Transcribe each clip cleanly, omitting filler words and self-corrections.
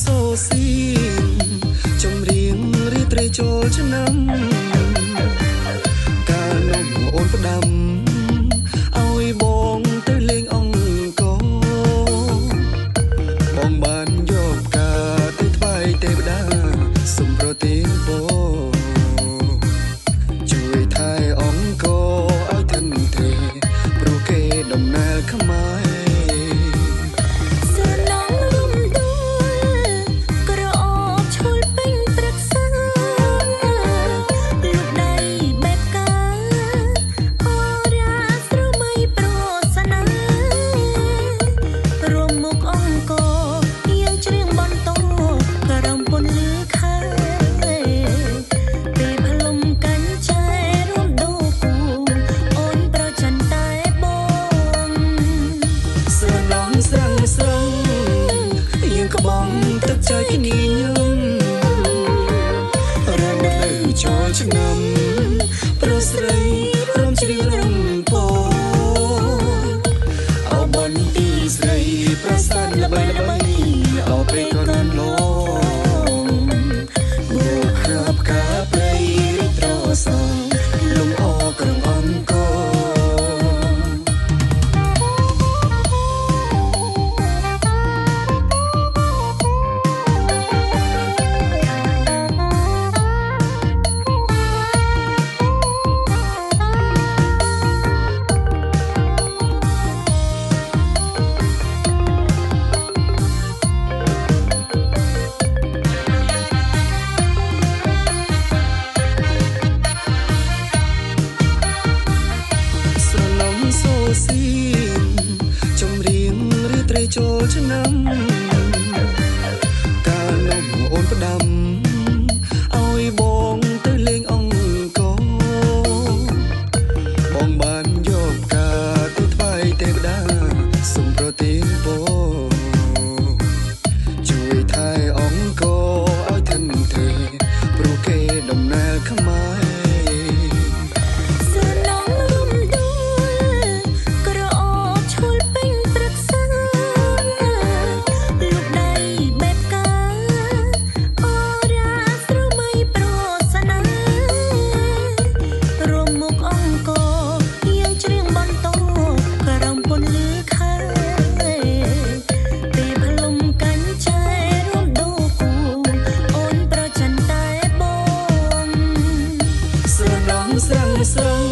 សូស៊ីចម្រៀងរីត្រីចូលឆ្នាំកាលនោះអូនផ្ដាំឲ្យបងទៅលេងអង្គរបងបានយកការទៅថ្វាយទេវតាសូមប្រទានពរជួយថែអង្គរឲ្យធន់ទេព្រោះគេដំណើរខ្មែរឆ្នាំប្រុសស្រីព្រមជ្រៀងរំពោអោបន្ទីស្រីប្រសាទល្បីល្បីអោពេលកូនលងមកខាប់កាព្រៃរីត្រសងលំអក្រងអង្គចម្រៀងរីត្រីចូលឆ្នាំកាលនោះអូនផ្ដាំឲ្យបងទៅលេងអង្គរបងបានយកការទៅថ្វាយទេវតាសូមប្រទានពរជួយថែអង្គរឲ្យធន់ទេព្រោះគេដំណើរខ្មែរស្រង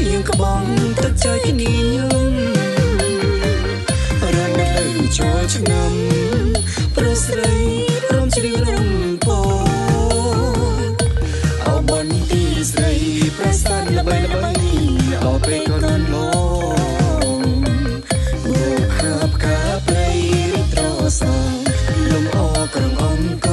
យើងក្បងទឹកចៃគ្នាញឹមរំនៅចូលឆ្នាំប្រុសស្រីព្រមជ្រៀងរំពោអោបន្ទីស្រីប្រសាទល្បីល្បីអោពេលកូនលងមកខាប់កាព្រៃរីត្រសងលំអក្រងអង្គ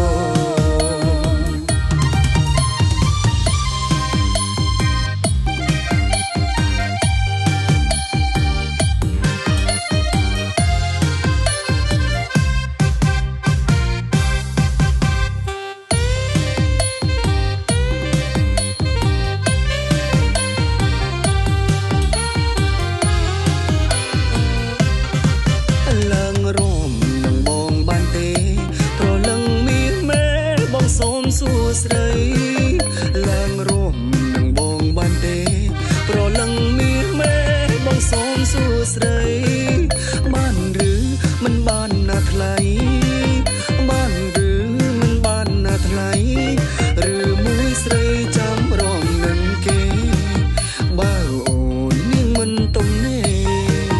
ស្រីឡើងរួមនឹងបងបានទេប្រលឹងមានមេបងសូមសួស្ដីបានឬមិនបានណាថ្លៃបានឬមិនបានណាថ្លៃឬមួយស្រីចាំរងនឹងគេបើអូននាងមិនទំនេរ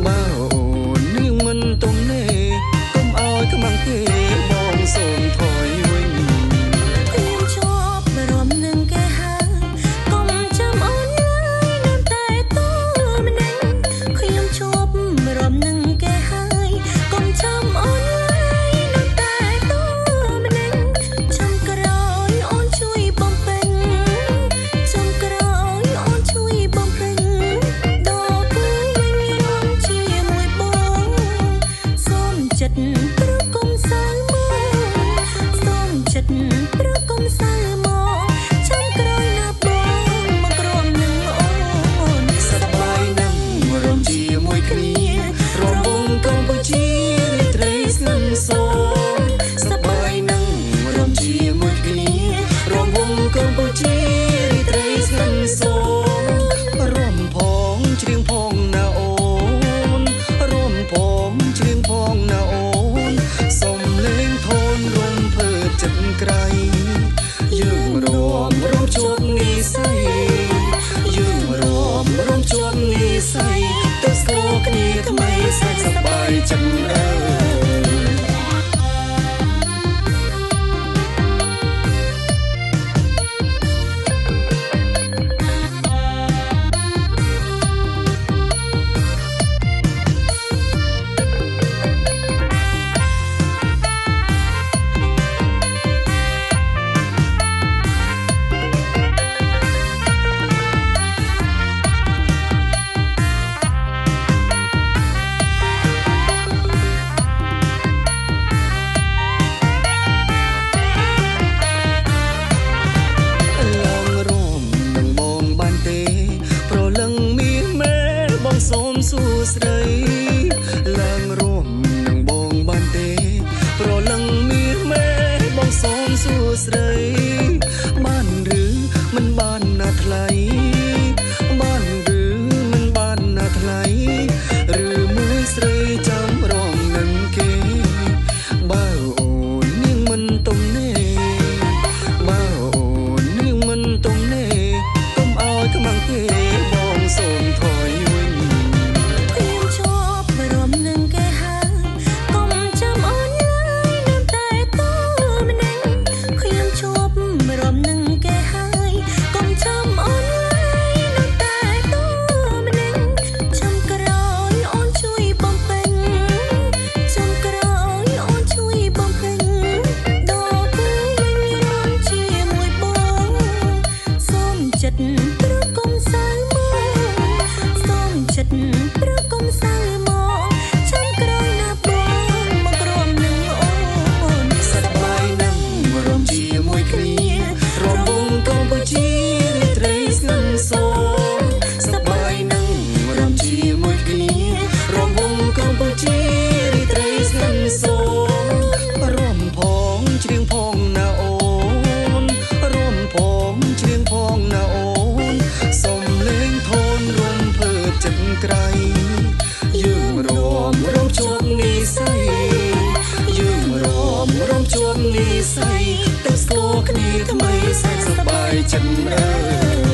បើអូននាងមិនទំនេរកុំឲ្យខ្មាំងទេបងសូមថយវិញគ្នារំវងកម្ពុជាត្រីស្នឹងសូ រីឡើងរួមនឹងបងបានទេប្រលឹងមានមេបងសូមសួស្ដីបានឬមិនបានណាថ្លៃបានឬមិនបានណាថ្លៃឬមួយស្រីចាំរងនឹងគេបើអូននាងមិនទំនេរបើអូននាងមិនទំនេរកុំឲ្យខ្មាំងទេបងសូមថយវិញខ្ញុំជាប់រំនឹងគេហើយកុំចាំអូនឡើយនៅតែតម្ដងខ្ញុំជាប់រំនឹងគេហើយកុំចាំអូនឡើយនៅតែតម្ដងចាំក្រោយអូនជួយបំពេញចាំក្រោយអូនជួយបំពេញដល់ទៅវិញរំជាមួយបងសូមចិត្តព្រោះកុំសៅមកសូមចិត្តព្រោះកុំសៅមកចាំក្រោយណាបងមកក្រុមនឹងអូនសប្បាយណាស់រំជាមួយគ្នារំវងកម្ពុជារាត្រីស្នឹងសូមសប្បាយណាស់រំជាមួយគ្នារំវងកម្ពុជារាត្រីស្នឹងសូមរំផងច្រៀងផងណាអូនរំផងច្រៀងផងណាអូនសុំលេងធនរំភើបចិត្តក្រៃយើងរំជួបនិស័យយើងរំជួបនិស័យទៅស្គាល់គ្នាថ្មីសែនសប្បាយចិត្តអើយ